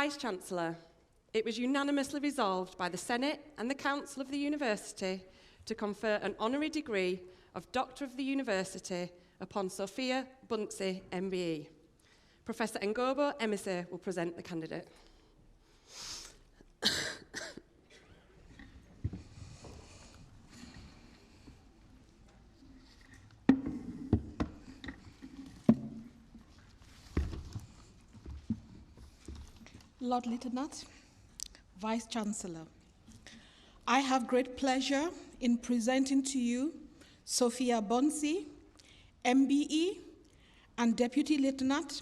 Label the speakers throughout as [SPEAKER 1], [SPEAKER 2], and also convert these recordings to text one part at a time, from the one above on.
[SPEAKER 1] Vice-Chancellor, it was unanimously resolved by the Senate and the Council of the University to confer an honorary degree of Doctor of the University upon Sofia Buncy, MBE. Professor Ngobo Emise will present the candidate.
[SPEAKER 2] Lord Lieutenant, Vice-Chancellor, I have great pleasure in presenting to you Sofia Buncy, MBE, and Deputy Lieutenant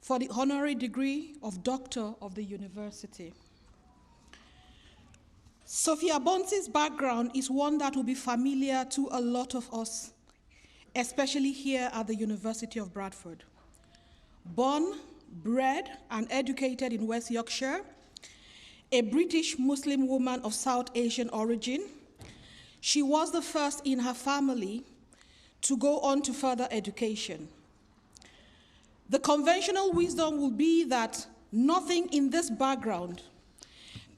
[SPEAKER 2] for the honorary degree of Doctor of the University. Sofia Buncy's background is one that will be familiar to a lot of us, especially here at the University of Bradford. Born, bred, and educated in West Yorkshire, a British Muslim woman of South Asian origin, she was the first in her family to go on to further education. The conventional wisdom will be that nothing in this background,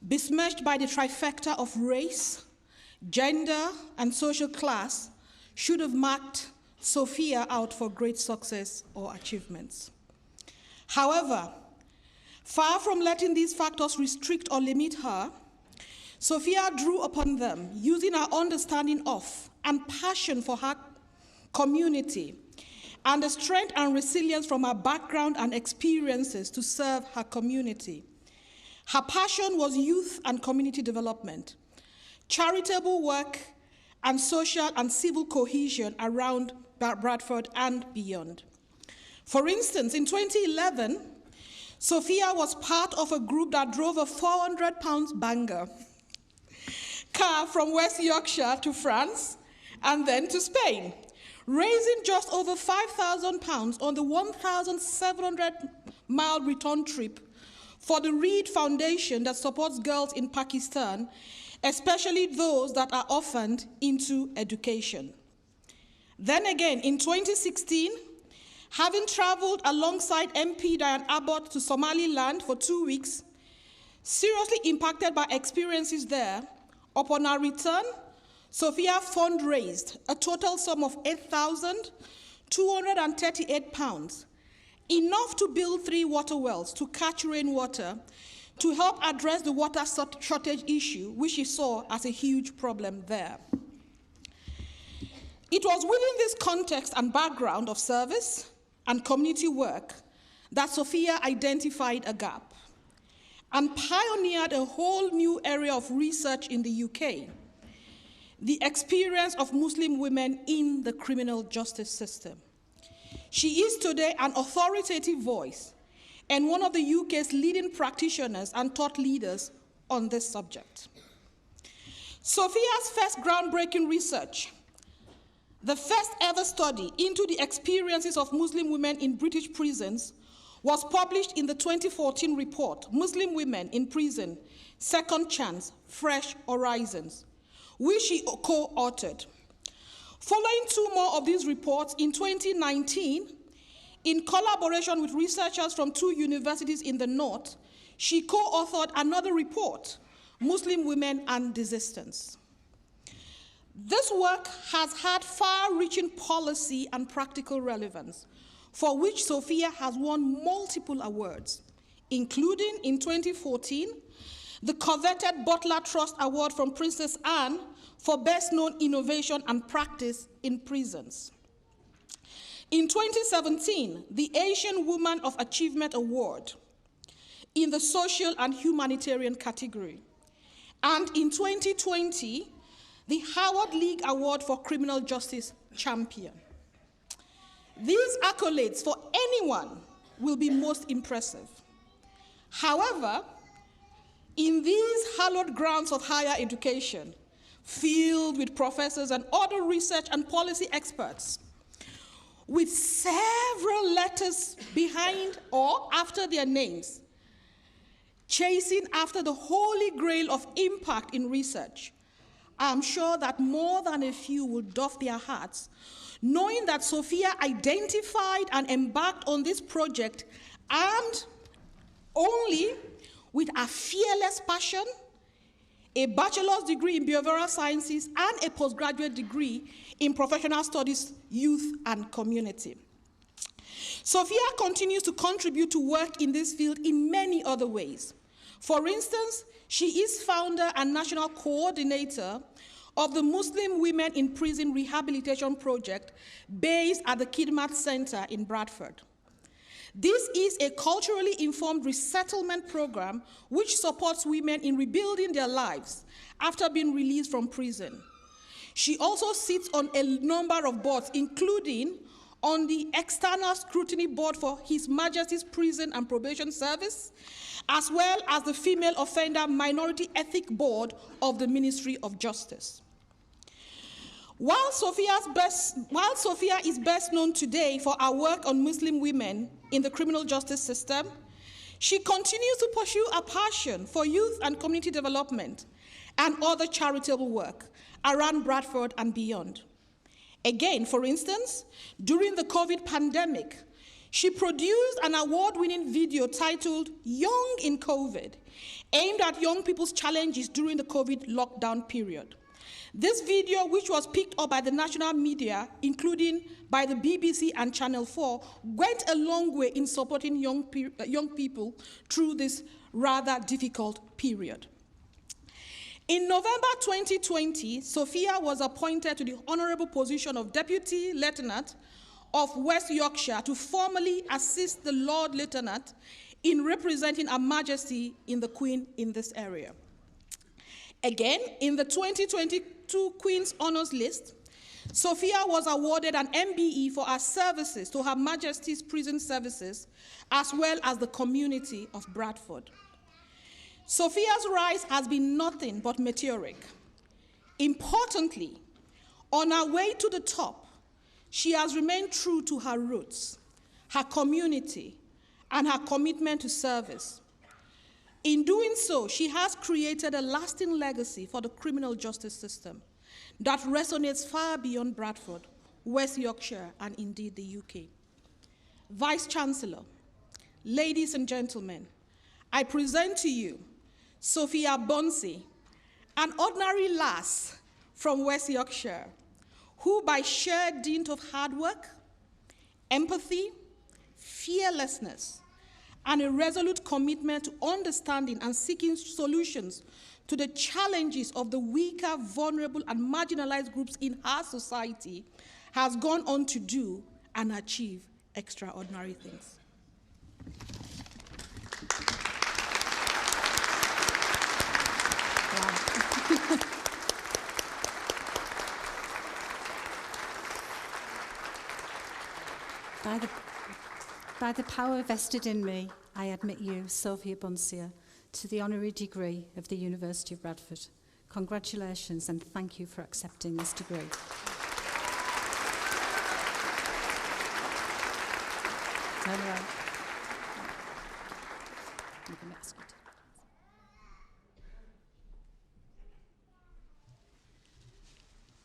[SPEAKER 2] besmirched by the trifecta of race, gender, and social class, should have marked Sofia out for great success or achievements. However, far from letting these factors restrict or limit her, Sofia drew upon them, using her understanding of and passion for her community and the strength and resilience from her background and experiences to serve her community. Her passion was youth and community development, charitable work, and social and civil cohesion around Bradford and beyond. For instance, in 2011, Sofia was part of a group that drove a £400 banger car from West Yorkshire to France and then to Spain, raising just over £5,000 on the 1,700-mile return trip for the Reed Foundation that supports girls in Pakistan, especially those that are orphaned, into education. Then again, in 2016, having traveled alongside MP Diane Abbott to Somaliland for 2 weeks, seriously impacted by experiences there, upon our return, Sofia fundraised a total sum of £8,238, enough to build 3 water wells to catch rainwater to help address the water shortage issue, which she saw as a huge problem there. It was within this context and background of service and community work that Sofia identified a gap and pioneered a whole new area of research in the UK, the experience of Muslim women in the criminal justice system. She is today an authoritative voice and one of the UK's leading practitioners and thought leaders on this subject. Sofia's first groundbreaking research, the first ever study into the experiences of Muslim women in British prisons, was published in the 2014 report, Muslim Women in Prison, Second Chance, Fresh Horizons, which she co-authored. Following 2 more of these reports in 2019, in collaboration with researchers from 2 universities in the North, she co-authored another report, Muslim Women and Desistance. This work has had far-reaching policy and practical relevance, for which Sofia has won multiple awards, including in 2014, the coveted Butler Trust Award from Princess Anne for Best Known Innovation and Practice in Prisons. In 2017, the Asian Woman of Achievement Award in the Social and Humanitarian category. And in 2020, the Howard League Award for Criminal Justice Champion. These accolades for anyone will be most impressive. However, in these hallowed grounds of higher education, filled with professors and other research and policy experts, with several letters behind or after their names, chasing after the holy grail of impact in research, I'm sure that more than a few will doff their hats, knowing that Sofia identified and embarked on this project armed only with a fearless passion, a bachelor's degree in behavioral sciences, and a postgraduate degree in professional studies, youth, and community. Sophia continues to contribute to work in this field in many other ways. For instance, she is founder and national coordinator of the Muslim Women in Prison Rehabilitation Project based at the Kidmat Center in Bradford. This is a culturally informed resettlement program which supports women in rebuilding their lives after being released from prison. She also sits on a number of boards, including on the External Scrutiny Board for His Majesty's Prison and Probation Service, as well as the Female Offender Minority Ethic Board of the Ministry of Justice. While Sophia is best known today for her work on Muslim women in the criminal justice system, she continues to pursue a passion for youth and community development and other charitable work around Bradford and beyond. Again, for instance, during the COVID pandemic, she produced an award-winning video titled Young in COVID, aimed at young people's challenges during the COVID lockdown period. This video, which was picked up by the national media, including by the BBC and Channel 4, went a long way in supporting young people through this rather difficult period. In November 2020, Sophia was appointed to the honorable position of Deputy Lieutenant of West Yorkshire to formally assist the Lord Lieutenant in representing Her Majesty in the Queen in this area. Again, in the 2022 Queen's Honours List, Sophia was awarded an MBE for her services to Her Majesty's Prison Services, as well as the community of Bradford. Sophia's rise has been nothing but meteoric. Importantly, on her way to the top, she has remained true to her roots, her community, and her commitment to service. In doing so, she has created a lasting legacy for the criminal justice system that resonates far beyond Bradford, West Yorkshire, and indeed the UK. Vice-Chancellor, ladies and gentlemen, I present to you Sofia Buncy, an ordinary lass from West Yorkshire, who by sheer dint of hard work, empathy, fearlessness, and a resolute commitment to understanding and seeking solutions to the challenges of the weaker, vulnerable, and marginalized groups in our society, has gone on to do and achieve extraordinary things.
[SPEAKER 3] By the power vested in me, I admit you, Sofia Buncy, to the honorary degree of the University of Bradford. Congratulations and thank you for accepting this degree. Turn around.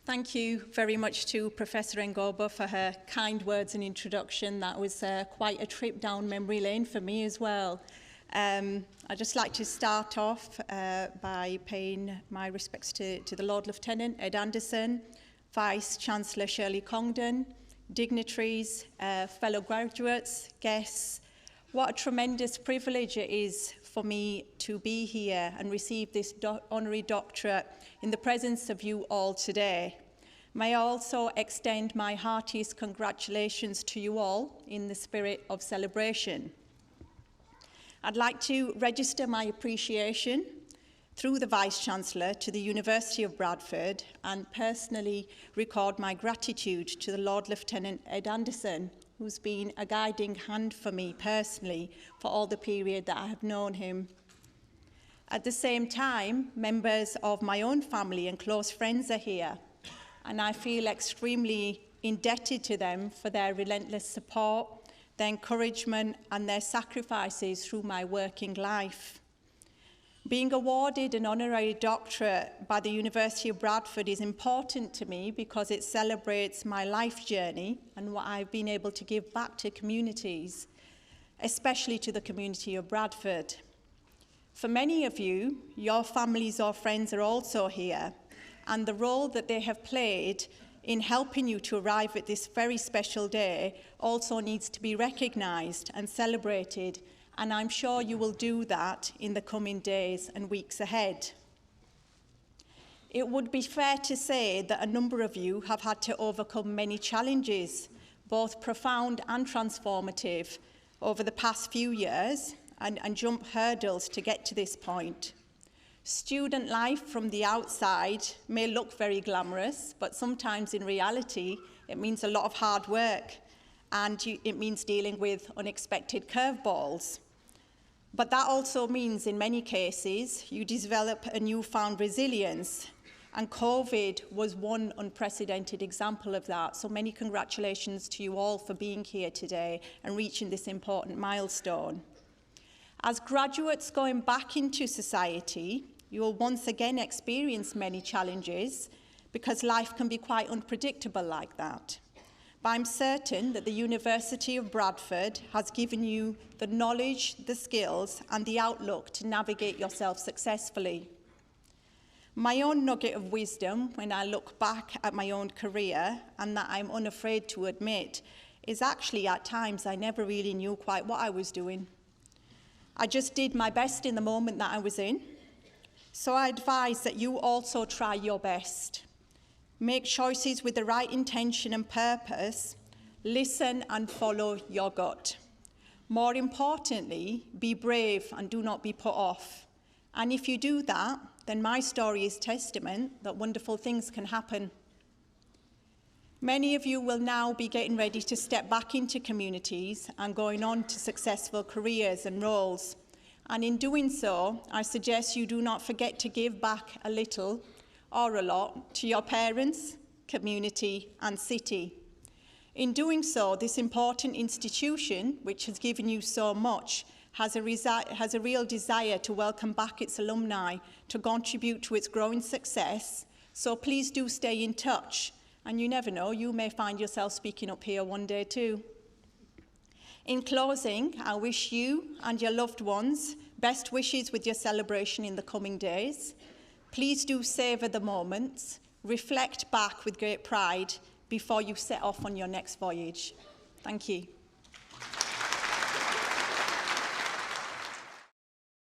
[SPEAKER 4] Thank you very much to Professor Ngobo for her kind words and introduction. That was quite a trip down memory lane for me as well. I'd just like to start off by paying my respects to the Lord Lieutenant Ed Anderson, Vice-Chancellor Shirley Congdon, dignitaries, fellow graduates, guests. What a tremendous privilege it is for me to be here and receive this honorary doctorate in the presence of you all today. May I also extend my heartiest congratulations to you all in the spirit of celebration. I'd like to register my appreciation through the Vice-Chancellor to the University of Bradford and personally record my gratitude to the Lord Lieutenant Ed Anderson, who's been a guiding hand for me personally for all the period that I have known him. At the same time, members of my own family and close friends are here, and I feel extremely indebted to them for their relentless support, their encouragement, and their sacrifices through my working life. Being awarded an honorary doctorate by the University of Bradford is important to me because it celebrates my life journey and what I've been able to give back to communities. especially to the community of Bradford. For many of you, your families or friends are also here, and the role that they have played in helping you to arrive at this very special day also needs to be recognised and celebrated, and I'm sure you will do that in the coming days and weeks ahead. It would be fair to say that a number of you have had to overcome many challenges, both profound and transformative, over the past few years, and jump hurdles to get to this point. Student life from the outside may look very glamorous, but sometimes in reality it means a lot of hard work, and it means dealing with unexpected curveballs. But that also means in many cases you develop a newfound resilience, and COVID was one unprecedented example of that. So many congratulations to you all for being here today and reaching this important milestone. As graduates going back into society, you will once again experience many challenges because life can be quite unpredictable like that. But I'm certain that the University of Bradford has given you the knowledge, the skills, and the outlook to navigate yourself successfully. My own nugget of wisdom when I look back at my own career, and that I'm unafraid to admit, is actually at times I never really knew quite what I was doing. I just did my best in the moment that I was in. So I advise that you also try your best. Make choices with the right intention and purpose. Listen and follow your gut. More importantly, be brave and do not be put off. And if you do that, then my story is testament that wonderful things can happen. Many of you will now be getting ready to step back into communities and going on to successful careers and roles. And in doing so, I suggest you do not forget to give back a little or a lot to your parents, community, and city. In doing so, this important institution, which has given you so much, has a real desire to welcome back its alumni to contribute to its growing success. So please do stay in touch. And you never know, you may find yourself speaking up here one day too. In closing, I wish you and your loved ones best wishes with your celebration in the coming days. Please do savour the moments, reflect back with great pride before you set off on your next voyage. Thank you.